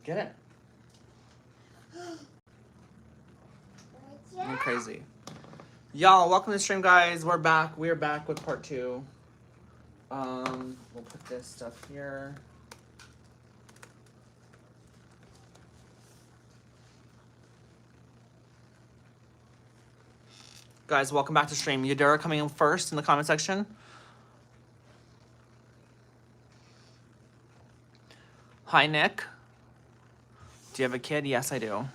Get it. You're crazy. Y'all, welcome to the stream, guys. We're back. We're back with part 2. We'll put this stuff here. Guys, welcome back to stream. Yadira coming in first in the comment section. Hi, Nick. Do you have a kid? Yes, I do.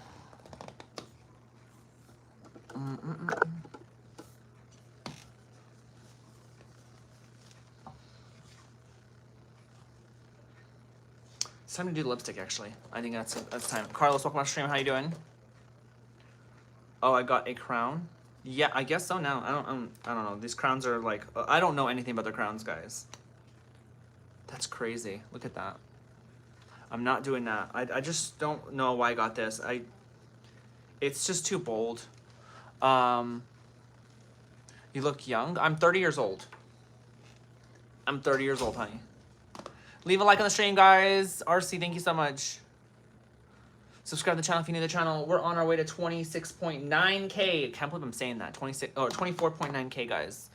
It's time to do lipstick, actually. I think that's time. Carlos, welcome to stream. How you doing? Oh, I got a crown. Yeah, I guess so now. I don't know. These crowns are like, I don't know anything about the crowns, guys. That's crazy. Look at that. I'm not doing that. I just don't know why I got this. It's just too bold. You look young. I'm 30 years old. I'm 30 years old, honey. Leave a like on the stream, guys. RC, thank you so much. Subscribe to the channel if you're new to the channel. We're on our way to 26.9K. Can't believe I'm saying that. 24.9K, guys.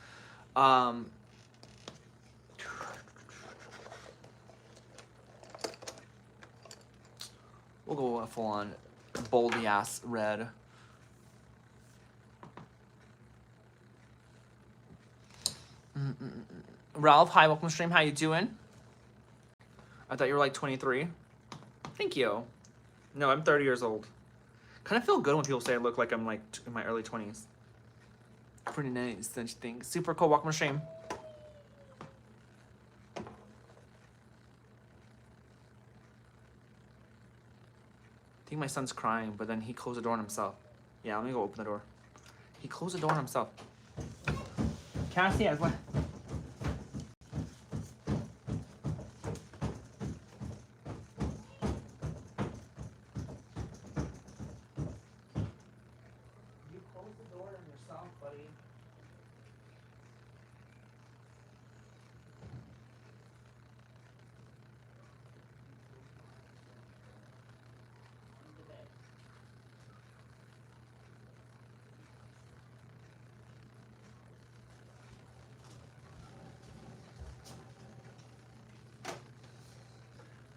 We'll go full on boldy ass red. Ralph, hi, welcome to stream. How you doing? I thought you were like 23. Thank you. No, I'm 30 years old. Kind of feel good when people say I look like I'm like in my early 20s. Pretty nice, don't you think? Super cool, welcome to stream. I think my son's crying, but then he closed the door on himself. Yeah, let me go open the door. He closed the door on himself. Cassie, as well.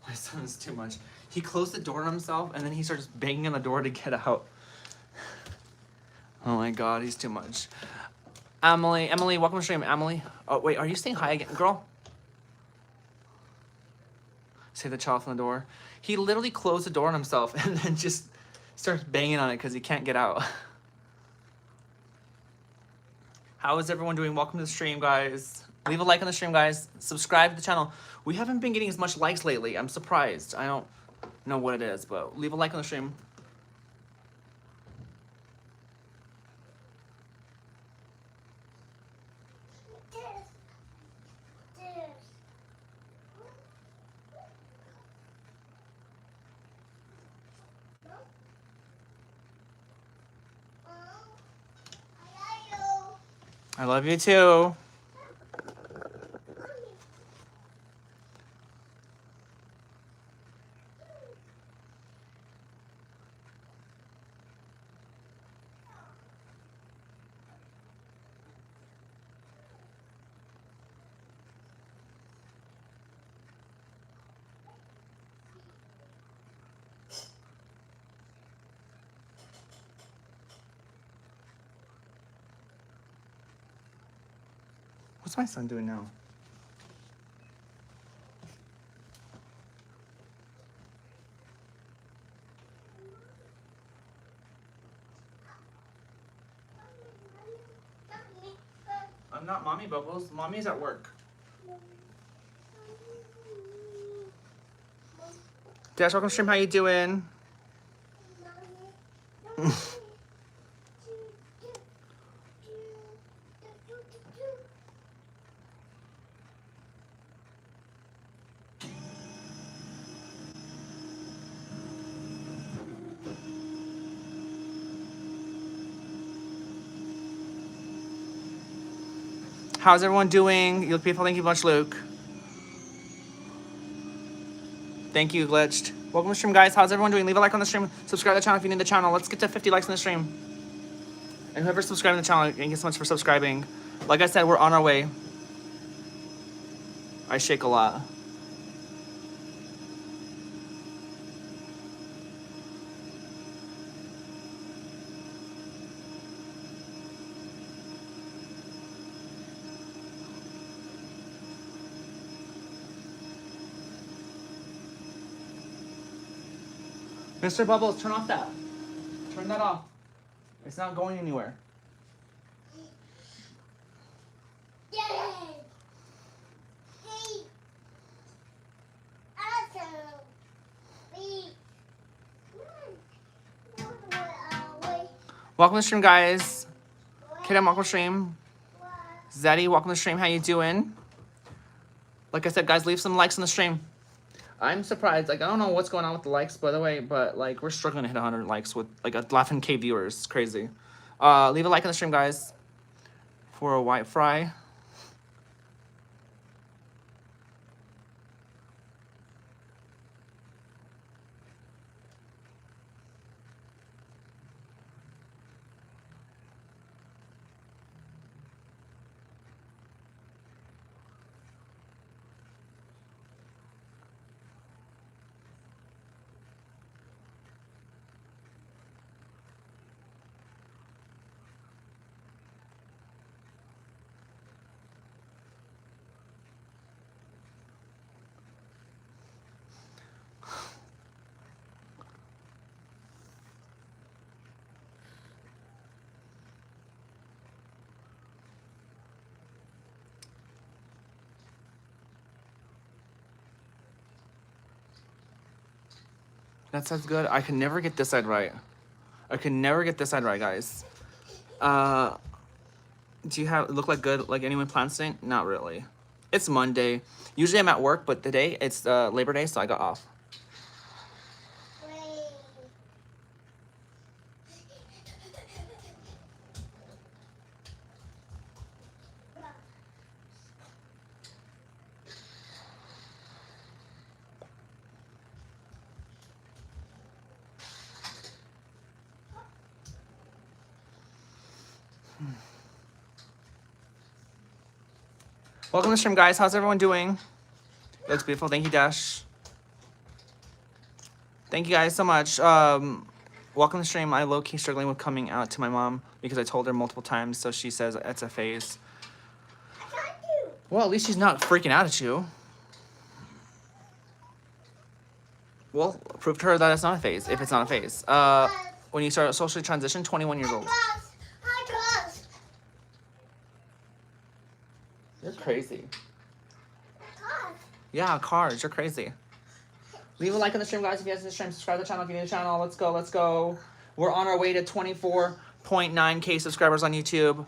My son's too much. He closed the door on himself and then he starts banging on the door to get out. Oh my god, he's too much. Emily, welcome to stream. Emily. Oh wait, are you saying hi again, girl? Say the child from the door. He literally closed the door on himself and then just starts banging on it because he can't get out. How is everyone doing? Welcome to the stream, guys. Leave a like on the stream, guys. Subscribe to the channel. We haven't been getting as much likes lately. I'm surprised. I don't know what it is, but leave a like on the stream. I love you too. What's my son doing now? I'm not Mommy Bubbles. Mommy's at work. Dash, welcome to stream. How you doing? How's everyone doing? You look beautiful. Thank you much, Luke. Thank you, Glitched. Welcome to the stream, guys. How's everyone doing? Leave a like on the stream. Subscribe to the channel if you're new to the channel. Let's get to 50 likes on the stream. And whoever's subscribing to the channel, thank you so much for subscribing. Like I said, we're on our way. I shake a lot. Mr. Bubbles, turn off that. Turn that off. It's not going anywhere. Welcome to the stream, guys. Kidam, welcome to the stream. Zeddy, welcome to the stream. How you doing? Like I said, guys, leave some likes on the stream. I'm surprised. Like, I don't know what's going on with the likes, by the way, but, like, we're struggling to hit 100 likes with, like, 11K viewers. It's crazy. Leave a like on the stream, guys, for a white fry. That sounds good. I can never get this side right. I can never get this side right, guys. Do you have look like good like anyone plans today? Not really. It's Monday. Usually I'm at work, but today it's Labor Day, so I got off. Welcome to the stream, guys. How's everyone doing? It looks beautiful. Thank you, Dash. Thank you guys so much. Welcome to the stream. I low-key struggling with coming out to my mom because I told her multiple times, so she says it's a phase. Well, at least she's not freaking out at you. Well, prove to her that it's not a phase, if it's not a phase. When you start socially transition, 21 years old. You're crazy. Yeah, cars. You're crazy. Leave a like on the stream, guys. If you guys are in the stream, subscribe to the channel if you're new to the channel. Let's go. Let's go. We're on our way to 24.9K subscribers on YouTube.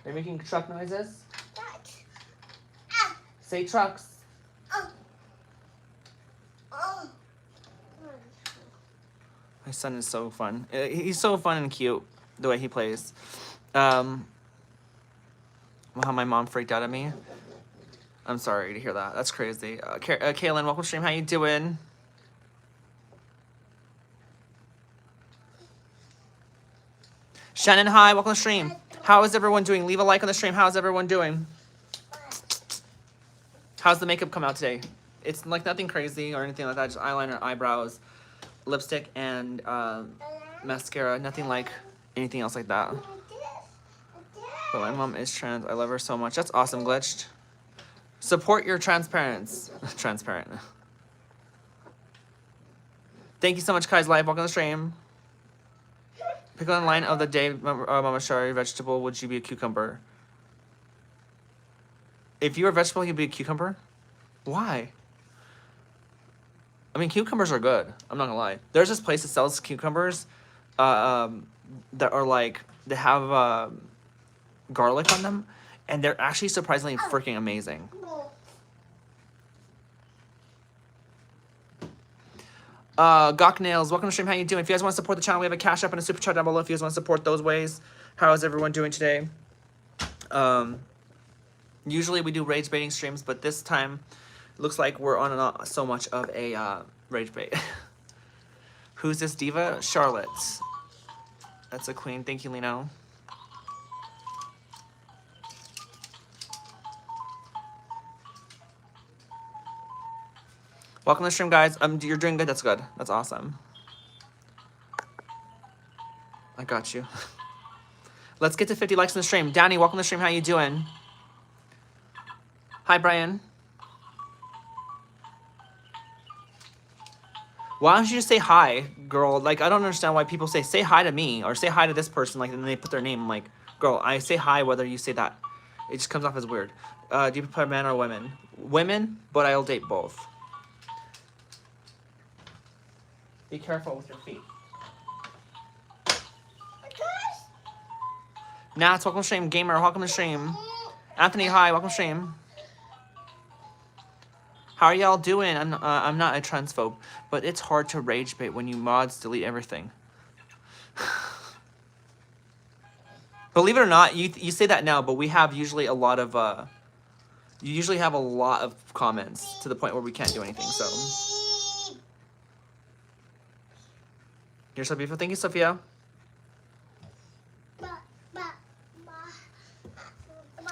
They're making truck noises. Say trucks. My son is so fun. He's so fun and cute the way he plays. How my mom freaked out at me. I'm sorry to hear that. That's crazy. Kaylin, welcome to the stream. How you doing? Shannon, hi. Welcome to the stream. How is everyone doing? Leave a like on the stream. How's everyone doing? How's the makeup come out today? It's like nothing crazy or anything like that. Just eyeliner, eyebrows, lipstick, and mascara. Nothing like anything else like that. But my mom is trans. I love her so much. That's awesome, Glitched. Support your transparents. Transparent. Thank you so much, Kai's Live. Welcome to the stream. Pick on line of the day, Mama Shari. Vegetable, would you be a cucumber? If you were a vegetable, you'd be a cucumber? Why? I mean, cucumbers are good. I'm not gonna lie. There's this place that sells cucumbers that are like, they have garlic on them, and they're actually surprisingly freaking amazing. Gawk Nails, welcome to stream. How you doing? If you guys want to support the channel, we have a Cash App and a Super Chat down below if you guys want to support those ways. How is everyone doing today? Usually we do rage baiting streams, but this time it looks like we're on so much of a rage bait. Who's this diva? Charlotte. That's a queen. Thank you, Lino. Welcome to the stream, guys. You're doing good. That's good. That's awesome. I got you. Let's get to 50 likes on the stream. Danny, welcome to the stream. How you doing? Hi, Brian. Why don't you just say hi, girl? Like, I don't understand why people say hi to me or say hi to this person, like, and then they put their name. I'm like, girl, I say hi whether you say that. It just comes off as weird. Do you prefer men or women? Women, but I'll date both. Be careful with your feet. Nats, welcome to stream. Gamer, welcome to stream. Anthony, hi, welcome to stream. How are y'all doing? I'm not a transphobe, but it's hard to rage bait when you mods delete everything. Believe it or not, you say that now, but we have usually a lot of you usually have a lot of comments to the point where we can't do anything. So you're so beautiful. Thank you, Sophia.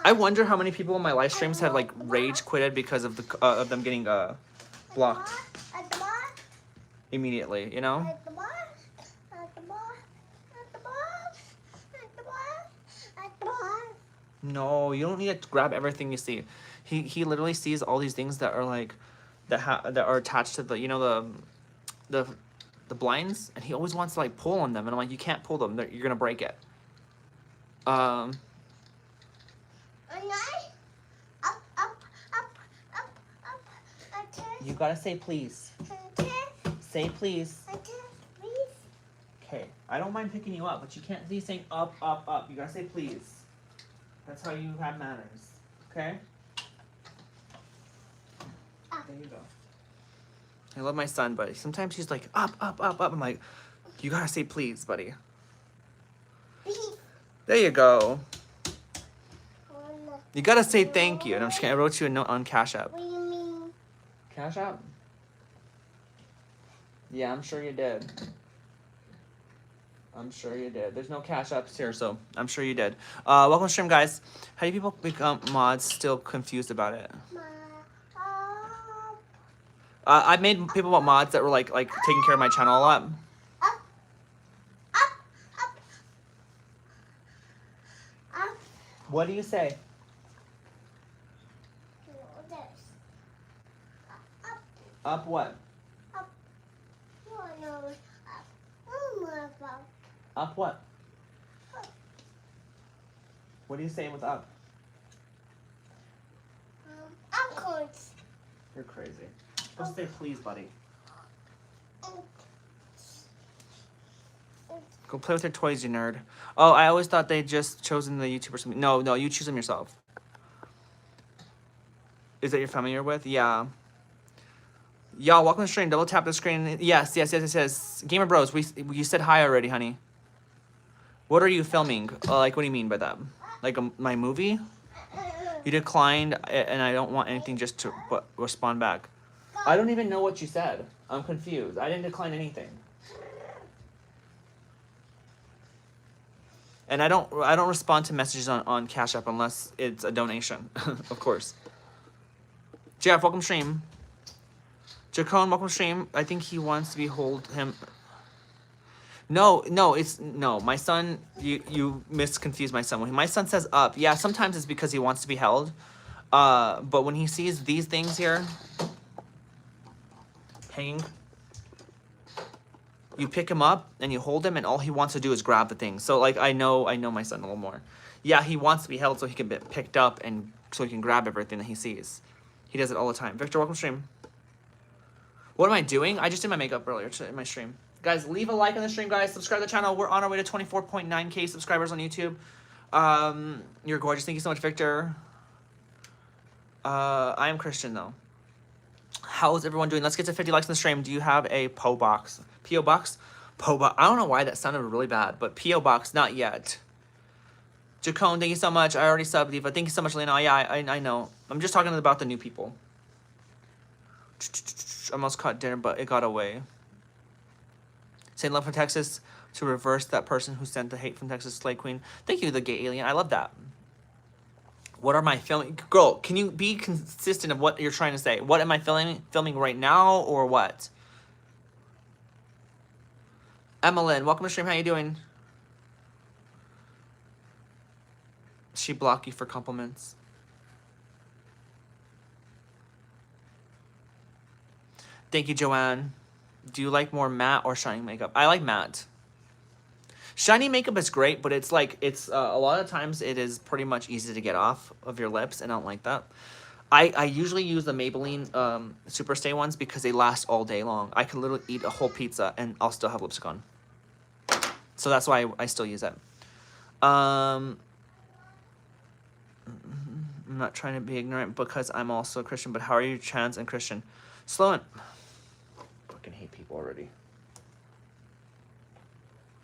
I wonder how many people in my live streams have like rage quitted because of the of them getting blocked immediately. You know. No, you don't need to grab everything you see. He literally sees all these things that are like that are attached to the the blinds, and he always wants to like pull on them, and I'm like, you can't pull them. You're gonna break it. You gotta say please. Say please. Okay, I don't mind picking you up, but you can't be saying up, up, up. You gotta say please. That's how you have manners. Okay? There you go. I love my son, but sometimes he's like, up, up, up, up. I'm like, you gotta say please, buddy. There you go. You gotta say thank you. And I'm just kidding. I wrote you a note on Cash App. What do you mean? Cash App? Yeah, I'm sure you did. I'm sure you did. There's no Cash Apps here, so I'm sure you did. Welcome to stream, guys. How do people become mods? Still confused about it. I made people about mods that were like taking care of my channel a lot. What do you say? Up what? Up what? What do you say with up? Upwards. You're crazy. You're supposed to say please, buddy. Go play with your toys, you nerd. Oh, I always thought they just chosen the YouTuber or something. No, you choose them yourself. Is that your family you're with? Yeah. Y'all, welcome to the stream. Double tap the screen. Yes. Gamer Bros, you said hi already, honey. What are you filming? Like, what do you mean by that? Like my movie? You declined, and I don't want anything just to respond back. I don't even know what you said. I'm confused. I didn't decline anything. And I don't respond to messages on Cash App unless it's a donation, of course. Jeff, welcome to stream. Jacone, welcome to stream. I think he wants to be hold him. No, my son, you misconfused my son. When my son says up, yeah, sometimes it's because he wants to be held. But when he sees these things here, hanging, you pick him up and you hold him, and all he wants to do is grab the thing. So like I know my son a little more. Yeah, he wants to be held so he can be picked up and so he can grab everything that he sees. He does it all the time. Victor, welcome to stream. What am I doing? I just did my makeup earlier in my stream. Guys, leave a like on the stream, guys. Subscribe to the channel. We're on our way to 24.9K subscribers on YouTube. You're gorgeous. Thank you so much, Victor. I am Christian, though. How's everyone doing? Let's get to 50 likes in the stream. Do you have a PO box? PO box? PO box. I don't know why that sounded really bad, but PO box, not yet. Jacone, thank you so much. I already subbed Diva. Thank you so much, Lena. Yeah, I know. I'm just talking about the new people. Almost caught dinner, but it got away. Saying love from Texas to reverse that person who sent the hate from Texas, Slay Queen. Thank you, the gay alien. I love that. What are my filming? Girl, can you be consistent of what you're trying to say? What am I filming right now or what? Emmeline, welcome to stream. How you doing? She blocked you for compliments. Thank you, Joanne. Do you like more matte or shiny makeup? I like matte. Shiny makeup is great, but it's like, a lot of times it is pretty much easy to get off of your lips, and I don't like that. I usually use the Maybelline Superstay ones because they last all day long. I can literally eat a whole pizza and I'll still have lipstick on. So that's why I still use it. I'm not trying to be ignorant because I'm also a Christian, but how are you trans and Christian? Sloan. Fucking hate people already.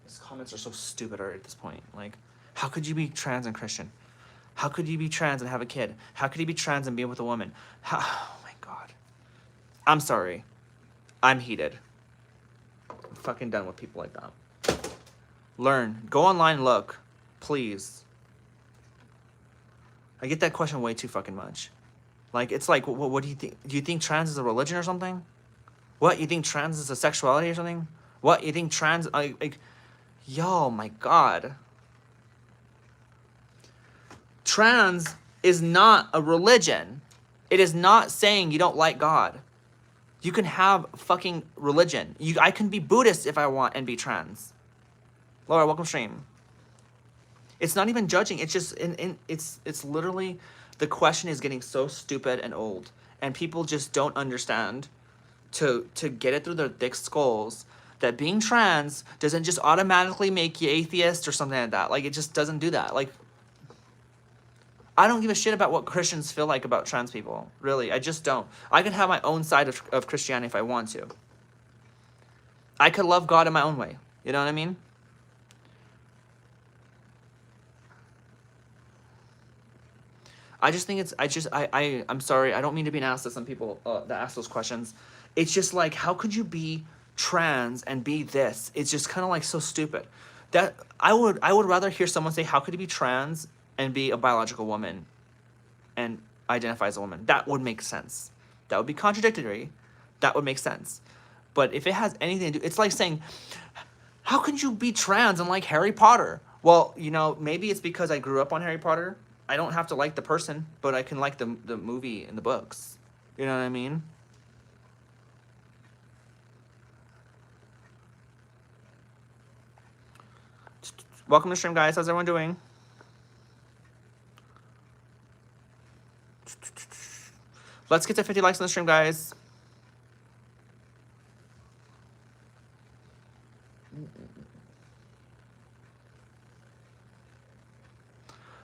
These comments are so stupid already at this point. Like, how could you be trans and Christian? How could you be trans and have a kid? How could you be trans and be with a woman? Oh my God. I'm sorry. I'm heated. I'm fucking done with people like that. Learn. Go online and look. Please. I get that question way too fucking much. Like, it's like, what do you think? Do you think trans is a religion or something? What? You think trans is a sexuality or something? What? You think trans... like, yo, my God. Trans is not a religion. It is not saying you don't like God. You can have fucking religion. I can be Buddhist if I want and be trans. Laura, welcome stream. It's not even judging. It's just it's literally, the question is getting so stupid and old, and people just don't understand to get it through their thick skulls that being trans doesn't just automatically make you atheist or something like that. Like, it just doesn't do that. Like, I don't give a shit about what Christians feel like about trans people. Really, I just don't. I can have my own side of Christianity if I want to. I could love God in my own way. You know what I mean? I just think it's, I'm sorry, I don't mean to be an ass to some people that ask those questions. It's just like, how could you be trans and be this? It's just kind of like so stupid. That I would rather hear someone say, how could you be trans and be a biological woman and identify as a woman? That would make sense. That would be contradictory. That would make sense. But if it has anything to do, it's like saying, how could you be trans and like Harry Potter? Well, you know, maybe it's because I grew up on Harry Potter. I don't have to like the person, but I can like the movie and the books. You know what I mean? Welcome to stream, guys. How's everyone doing? Let's get to 50 likes on the stream, guys.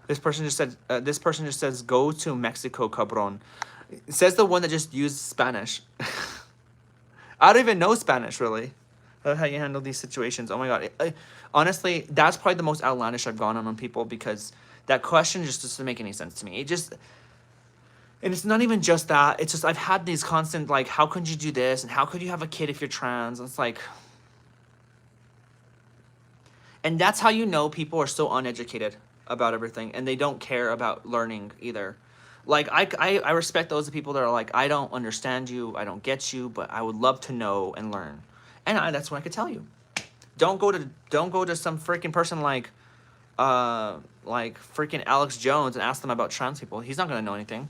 This person just says, go to Mexico, cabron. It says the one that just used Spanish. I don't even know Spanish, really. I love how you handle these situations. Oh my God. Honestly, that's probably the most outlandish I've gone on people, because that question just doesn't make any sense to me. And it's not even just that. It's just, I've had these constant, like, how could you do this? And how could you have a kid if you're trans? And it's like... And that's how you know people are so uneducated about everything, and they don't care about learning either. Like, I respect those people that are like, I don't understand you, I don't get you, but I would love to know and learn. And that's what I could tell you. Don't go to some freaking person like freaking Alex Jones and ask them about trans people. He's not gonna know anything.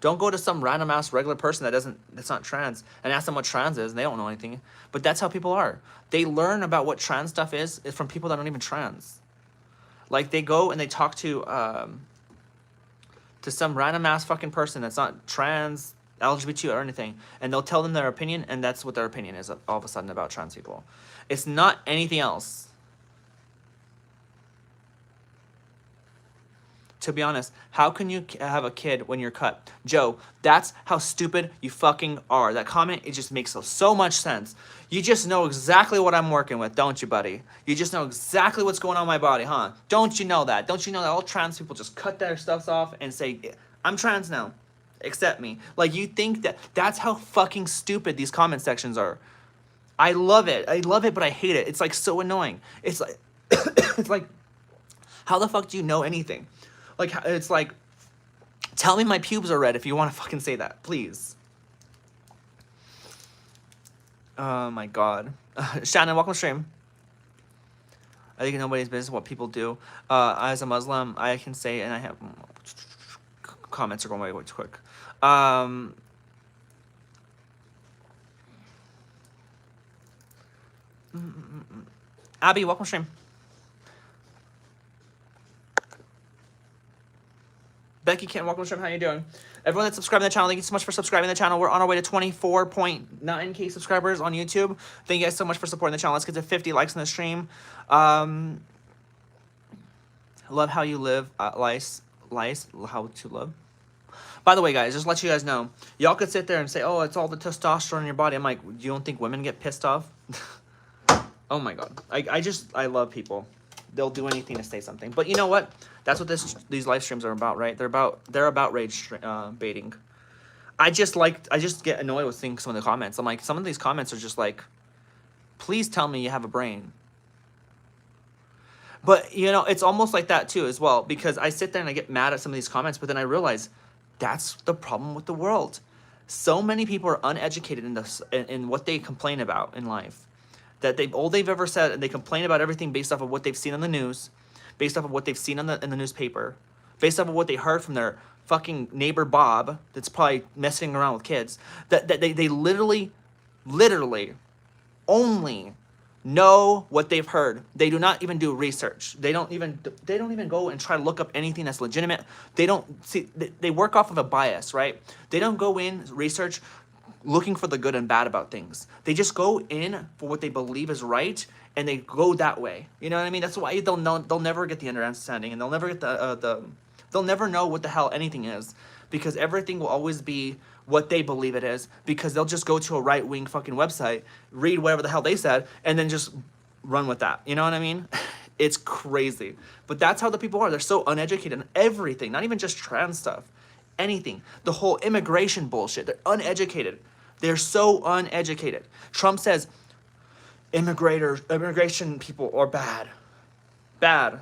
Don't go to some random ass regular person that's not trans and ask them what trans is, and they don't know anything. But that's how people are. They learn about what trans stuff is from people that aren't even trans. Like, they go and they talk to some random ass fucking person that's not trans, LGBT or anything, and they'll tell them their opinion, and that's what their opinion is all of a sudden about trans people. It's not anything else. to be honest, how can you have a kid when you're cut? Joe, that's how stupid you fucking are. That comment, it just makes so much sense. You just know exactly what I'm working with, don't you, buddy? You just know exactly what's going on in my body, huh? Don't you know that? Don't you know that all trans people just cut their stuff off and say, I'm trans now, accept me? Like, you think that's how fucking stupid these comment sections are. I love it, but I hate it. It's like so annoying. It's like, it's like, how the fuck do you know anything? Like, it's like, tell me my pubes are red if you want to fucking say that, please. Oh my god. Shannon, welcome to stream. I think nobody's business what people do. As a Muslim, I can say, and I have comments are going way too quick. Abby, welcome to stream. Becky Kent, welcome to stream. How you doing? Everyone that's subscribing to the channel, thank you so much for subscribing to the channel. We're on our way to 24.9K subscribers on YouTube. Thank you guys so much for supporting the channel. Let's get to 50 likes on the stream. Love how you live. Lice, how to love. By the way, guys, just to let you guys know, y'all could sit there and say, oh, it's all the testosterone in your body. I'm like, you don't think women get pissed off? Oh my god. I love people. They'll do anything to say something. But you know what? That's what these live streams are about, right? They're about rage baiting. I just get annoyed with seeing some of the comments. I'm like, some of these comments are just like, please tell me you have a brain. But you know, it's almost like that too as well, because I sit there and I get mad at some of these comments, but then I realize that's the problem with the world. So many people are uneducated in what they complain about in life. That all they've ever said, and they complain about everything based off of what they've seen on the news, based off of what they've seen in the newspaper, based off of what they heard from their fucking neighbor Bob that's probably messing around with kids. That they literally only know what they've heard. They do not even do research. They don't even go and try to look up anything that's legitimate. They don't see. They work off of a bias, right? They don't go in research looking for the good and bad about things. They just go in for what they believe is right, and they go that way. You know what I mean? That's why they'll never get the understanding, and they'll never get they'll never know what the hell anything is, because everything will always be what they believe it is, because they'll just go to a right-wing fucking website, read whatever the hell they said, and then just run with that. You know what I mean? It's crazy. But that's how the people are. They're so uneducated in everything, not even just trans stuff. Anything. The whole immigration bullshit. They're uneducated. They're so uneducated. Trump says immigration people are bad. Bad.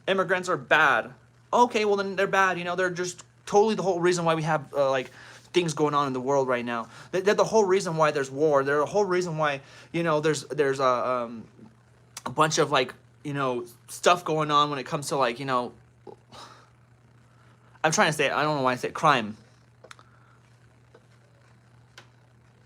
Immigrants are bad. Okay, well then they're bad. You know, they're just totally the whole reason why we have like things going on in the world right now. They're the whole reason why there's war. They're the whole reason why, you know, there's a bunch of like, you know, stuff going on when it comes to like, you know, I'm trying to say it. I don't know why I say it. Crime.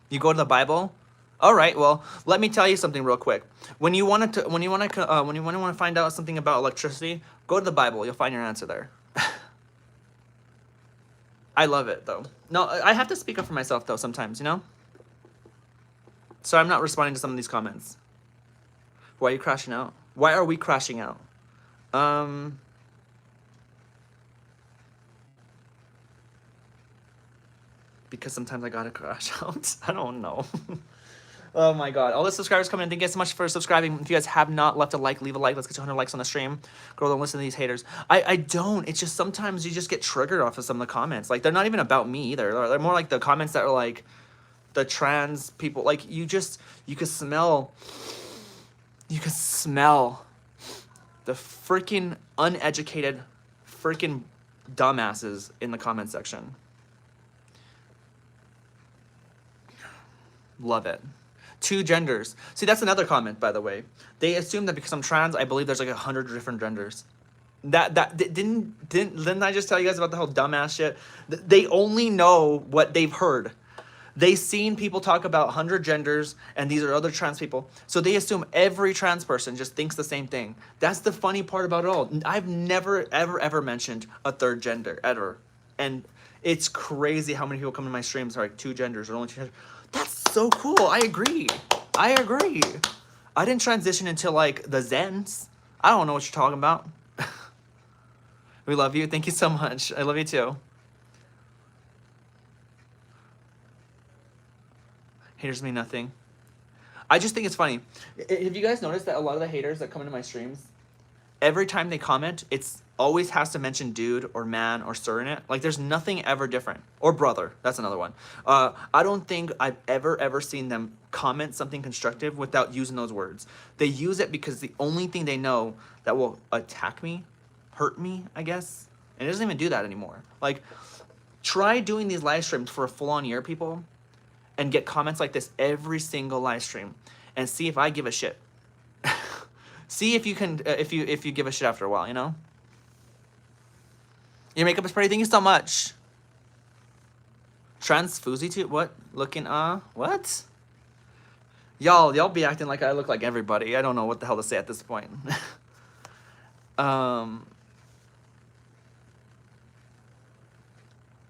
You go to the Bible? All right, well, let me tell you something real quick. When you want to find out something about electricity, go to the Bible. You'll find your answer there. I love it though. No, I have to speak up for myself though sometimes, you know? So I'm not responding to some of these comments. Why are you crashing out? Why are we crashing out? Because sometimes I gotta crash out. I don't know. Oh my god. All the subscribers coming in. Thank you guys so much for subscribing. If you guys have not left a like, leave a like. Let's get to 100 likes on the stream. Girl, don't listen to these haters. I don't. It's just sometimes you just get triggered off of some of the comments. Like, they're not even about me either. They're more like the comments that are like the trans people. Like, you could smell the freaking uneducated freaking dumbasses in the comment section. Love it. 2 genders. See, that's another comment, by the way. They assume that because I'm trans, I believe there's like 100 different genders. Didn't I just tell you guys about the whole dumbass shit? They only know what they've heard. They've seen people talk about 100 genders, and these are other trans people. So they assume every trans person just thinks the same thing. That's the funny part about it all. I've never, ever mentioned a 3rd gender, ever. And it's crazy how many people come to my streams are like 2 genders or only 2 genders. That's so cool. I agree. I didn't transition until like the Zens. I don't know what you're talking about. We love you. Thank you so much. I love you too. Haters mean nothing. I just think it's funny. Have you guys noticed that a lot of the haters that come into my streams, every time they comment, it's always has to mention dude or man or sir in it. Like there's nothing ever different. Or brother. That's another one. I don't think I've ever seen them comment something constructive without using those words. They use it because the only thing they know that will attack me, hurt me, I guess. And it doesn't even do that anymore. Like, try doing these live streams for a full-on year, people, and get comments like this every single live stream, and see if I give a shit. See if you can, if you give a shit after a while, you know? Your makeup is pretty. Thank you so much. Transphobes too? What? Looking, what? Y'all be acting like I look like everybody. I don't know what the hell to say at this point.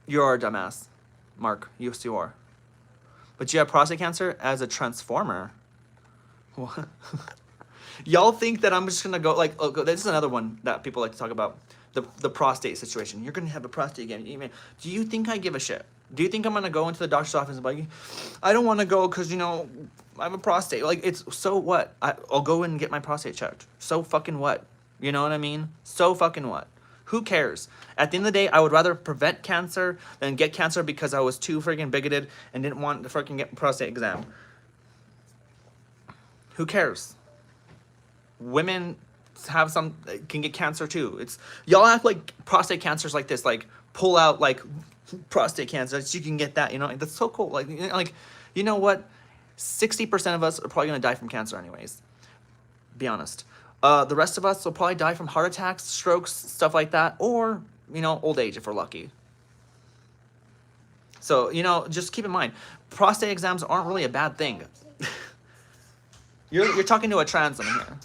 You are a dumbass, Mark. Yes, you are. But you have prostate cancer as a transformer. What? Y'all think that I'm just gonna go like, oh, this is another one that people like to talk about, the prostate situation. You're gonna have a prostate again. Do you think I give a shit? Do you think I'm gonna go into the doctor's office and be like, I don't want to go because you know I have a prostate. Like, it's so what? I'll go and get my prostate checked. So fucking what? You know what I mean? So fucking what? Who cares? At the end of the day, I would rather prevent cancer than get cancer because I was too freaking bigoted and didn't want to freaking get a prostate exam. Who cares? Women can get cancer too. It's, y'all act like prostate cancer's like this, like pull out like prostate cancer so you can get that, you know? That's so cool. Like, you know what? 60% of us are probably gonna die from cancer anyways. Be honest. The rest of us will probably die from heart attacks, strokes, stuff like that, or, you know, old age if we're lucky. So, you know, just keep in mind, prostate exams aren't really a bad thing. You're talking to a trans woman here.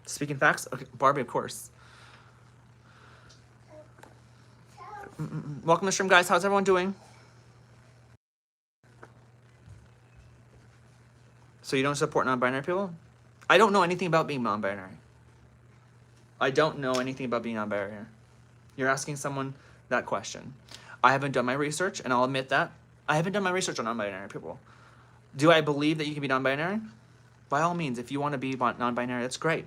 Speaking facts? Okay, Barbie, of course. Welcome to the stream, guys. How's everyone doing? So you don't support non-binary people? I don't know anything about being non-binary. I don't know anything about being non-binary. You're asking someone that question. I haven't done my research, and I'll admit that. I haven't done my research on non-binary people. Do I believe that you can be non-binary? By all means, if you want to be non-binary, that's great.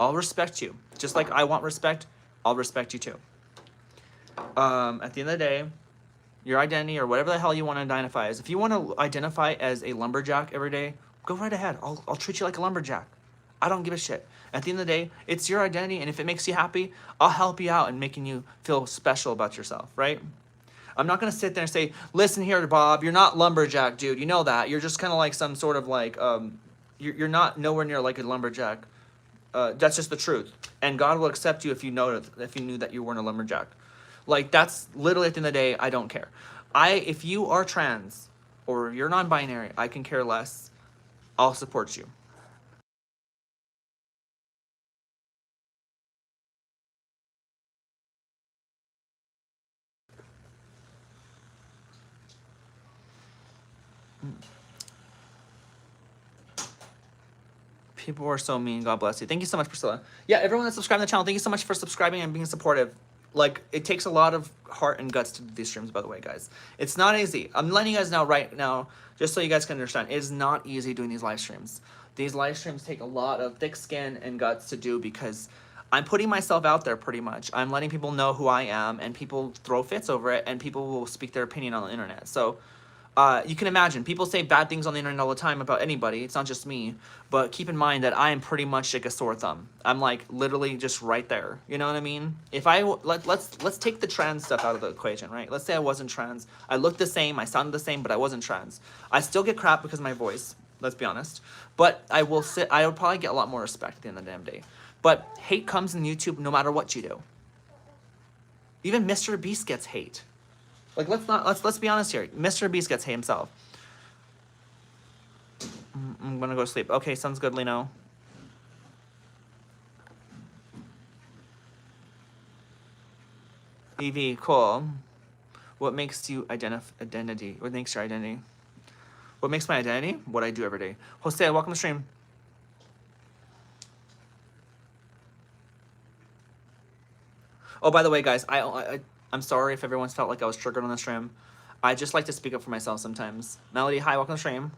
I'll respect you. Just like I want respect, I'll respect you too. At the end of the day, your identity or whatever the hell you want to identify as, if you want to identify as a lumberjack every day, go right ahead. I'll treat you like a lumberjack. I don't give a shit. At the end of the day, it's your identity, and if it makes you happy, I'll help you out in making you feel special about yourself, right? I'm not going to sit there and say, listen here, Bob, you're not lumberjack, dude. You know that. You're just kind of like some sort of like, you're not nowhere near like a lumberjack. That's just the truth. And God will accept you if you knew that you weren't a lumberjack. Like, that's literally, at the end of the day, I don't care. If you are trans or you're non-binary, I can care less. I'll support you. People are so mean. God bless you. Thank you so much, Priscilla. Yeah, everyone that's subscribed to the channel, thank you so much for subscribing and being supportive. Like, it takes a lot of heart and guts to do these streams, by the way, guys. It's not easy. I'm letting you guys know right now, just so you guys can understand, it is not easy doing these live streams. These live streams take a lot of thick skin and guts to do because I'm putting myself out there pretty much. I'm letting people know who I am, and people throw fits over it, and people will speak their opinion on the internet. So, you can imagine, people say bad things on the internet all the time about anybody. It's not just me. But keep in mind that I am pretty much like a sore thumb. I'm like literally just right there. You know what I mean? If let's take the trans stuff out of the equation, right? Let's say I wasn't trans. I looked the same, I sounded the same, but I wasn't trans. I still get crap because of my voice. Let's be honest. But I would probably get a lot more respect at the end of the damn day. But hate comes in YouTube no matter what you do. Even Mr. Beast gets hate. Like, let's be honest here. Mr. Beast gets hate himself. I'm gonna go to sleep. Okay, sounds good, Lino. Evie, cool. What makes you identity? What makes your identity? What makes my identity? What I do every day. Jose, welcome to the stream. Oh, by the way, guys, I'm sorry if everyone's felt like I was triggered on the stream. I just like to speak up for myself sometimes. Melody, hi, welcome to the stream.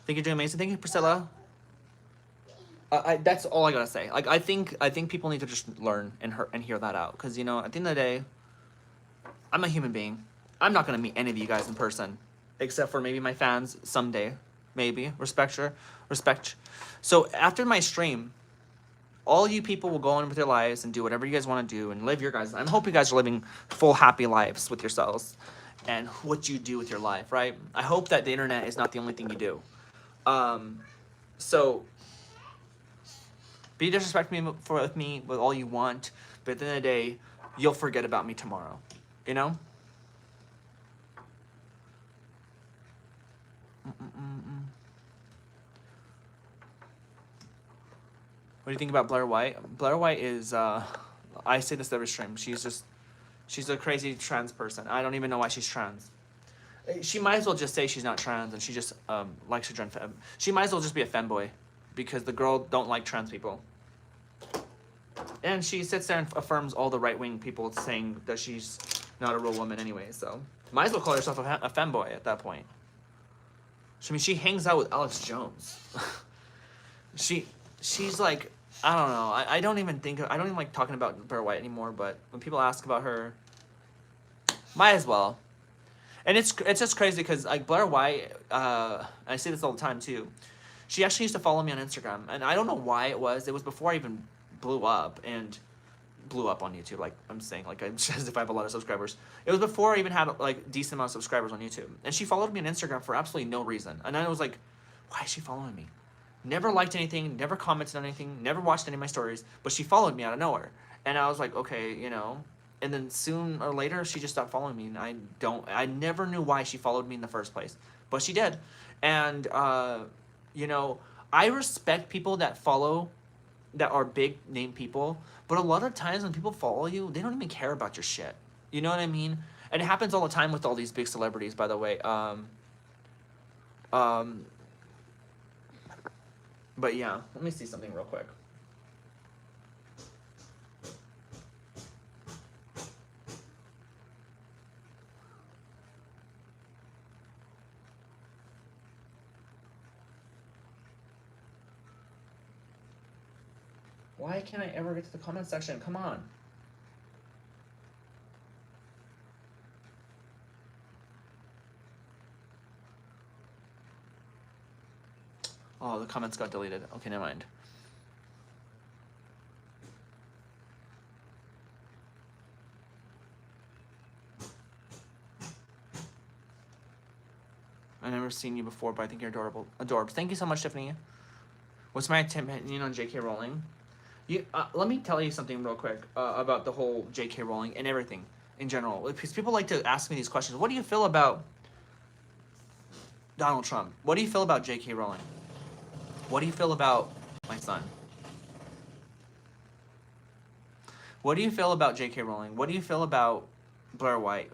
Think you're doing amazing. Thank you, Priscilla. That's all I gotta say. Like, I think people need to just learn and hear that out, because, you know, at the end of the day, I'm a human being. I'm not gonna meet any of you guys in person, except for maybe my fans someday, maybe. Respect. So after my stream, all you people will go on with your lives and do whatever you guys want to do and live your guys. I hope you guys are living full, happy lives with yourselves and what you do with your life, right? I hope that the internet is not the only thing you do. So be disrespectful with me with all you want, but at the end of the day, you'll forget about me tomorrow. You know? What do you think about Blair White? Blair White is, I say this every stream, she's a crazy trans person. I don't even know why she's trans. She might as well just say she's not trans and she just likes to join fem. She might as well just be a femboy, because the girl don't like trans people. And she sits there and affirms all the right-wing people saying that she's not a real woman anyway, so might as well call herself a femboy at that point. I mean, she hangs out with Alex Jones. She's like, I don't know. I don't even like talking about Blair White anymore, but when people ask about her, might as well. And it's just crazy because, like, Blair White, I say this all the time too, she actually used to follow me on Instagram, and I don't know why it was. It was before I even blew up on YouTube, like I'm saying, like as if I have a lot of subscribers. It was before I even had like decent amount of subscribers on YouTube, and she followed me on Instagram for absolutely no reason. And I was like, why is she following me? Never liked anything, never commented on anything, never watched any of my stories, but she followed me out of nowhere. And I was like, okay, you know. And then soon or later, she just stopped following me, and I never knew why she followed me in the first place, but she did. And you know, I respect people that are big name people, but a lot of times when people follow you, they don't even care about your shit. You know what I mean? And it happens all the time with all these big celebrities, by the way. But yeah, let me see something real quick. Why can't I ever get to the comment section? Come on. Oh, the comments got deleted. Okay, never mind. I've never seen you before, but I think you're adorable. Adorbs. Thank you so much, Tiffany. What's my opinion on J.K. Rowling? Let me tell you something real quick about the whole J.K. Rowling and everything in general. Because people like to ask me these questions. What do you feel about Donald Trump? What do you feel about J.K. Rowling? What do you feel about my son? What do you feel about J.K. Rowling? What do you feel about Blair White?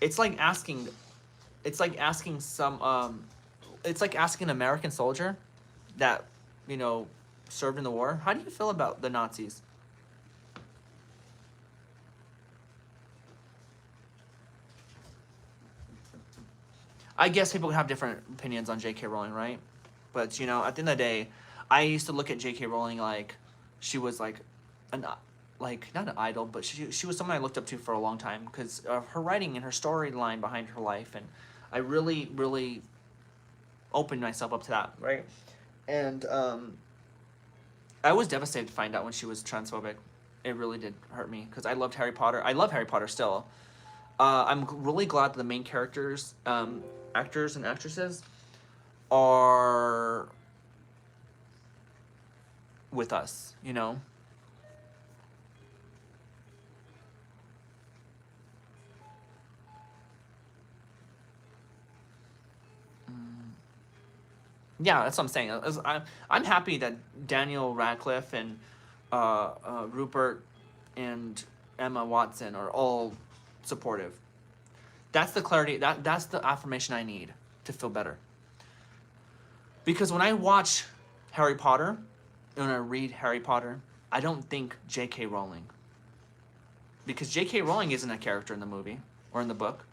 It's like asking an American soldier that, you know, served in the war. How do you feel about the Nazis? I guess people have different opinions on J.K. Rowling, right? But, you know, at the end of the day, I used to look at J.K. Rowling like she was like not an idol, but she was someone I looked up to for a long time because of her writing and her storyline behind her life, and I really, really opened myself up to that, right? And I was devastated to find out when she was transphobic. It really did hurt me because I loved Harry Potter. I love Harry Potter still. I'm really glad that the main characters, actors and actresses, are with us, you know? Yeah, that's what I'm saying. I'm happy that Daniel Radcliffe and Rupert and Emma Watson are all supportive. That's the clarity, that's the affirmation I need to feel better. Because when I watch Harry Potter, and when I read Harry Potter, I don't think J.K. Rowling. Because J.K. Rowling isn't a character in the movie or in the book.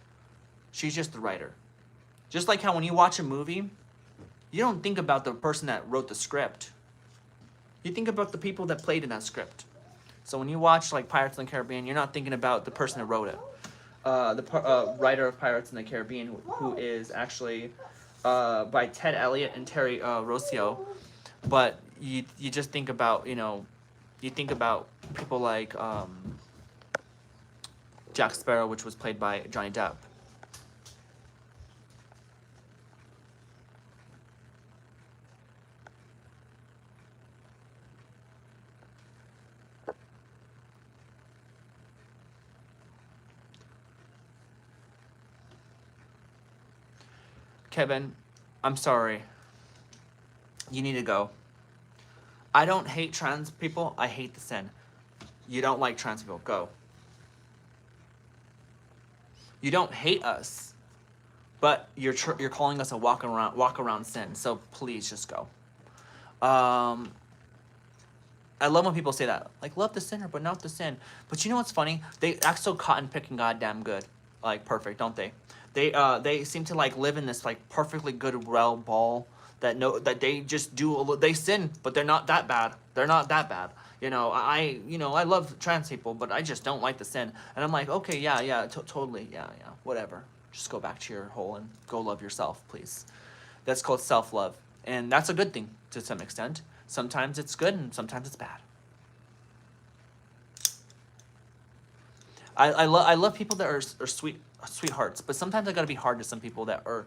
She's just the writer. Just like how when you watch a movie, you don't think about the person that wrote the script. You think about the people that played in that script. So when you watch like Pirates of the Caribbean, you're not thinking about the person that wrote it. The writer of Pirates in the Caribbean, who is actually by Ted Elliott and Terry Rossio. But you just think about, you think about people like Jack Sparrow, which was played by Johnny Depp. Kevin, I'm sorry. You need to go. I don't hate trans people. I hate the sin. You don't like trans people. Go. You don't hate us, but you're calling us a walk around sin. So please just go. I love when people say that. Like, love the sinner, but not the sin. But you know what's funny? They act so cotton picking goddamn good. Like, perfect, don't they? They seem to like live in this like perfectly good realm ball that they just they sin, but they're not that bad. They're not that bad. I love trans people, but I just don't like the sin. And I'm like, okay, yeah, totally, yeah, whatever. Just go back to your hole and go love yourself, please. That's called self-love, and that's a good thing to some extent. Sometimes it's good, and sometimes it's bad. I love people that are sweethearts, but sometimes I gotta be hard to some people that are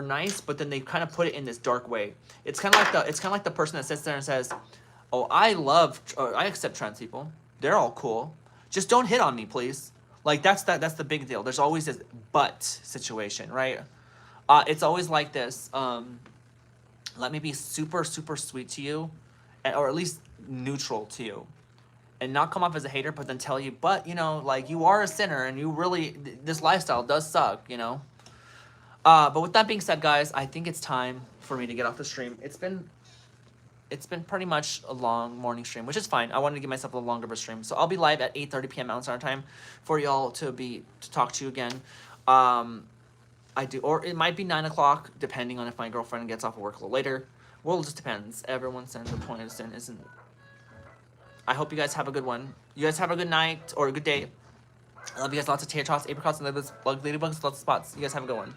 nice, but then they kind of put it in this dark way. It's kind of like the person that sits there and says, "Oh, I accept trans people. They're all cool. Just don't hit on me, please." Like that's the big deal. There's always this but situation, right? It's always like this. Let me be super super sweet to you, or at least neutral to you. And not come off as a hater, but then tell you, but, like, you are a sinner, and you really, this lifestyle does suck, But with that being said, guys, I think it's time for me to get off the stream. It's been pretty much a long morning stream, which is fine. I wanted to give myself a little longer of a stream. So I'll be live at 8:30 p.m. Mountain Standard Time for y'all to talk to you again. Or it might be 9 o'clock, depending on if my girlfriend gets off of work a little later. Well, it just depends. Everyone's sin, the point of sin isn't... I hope you guys have a good one. You guys have a good night or a good day. I love you guys. Lots of tear tots, apricots, and ladybugs, lots of spots. You guys have a good one.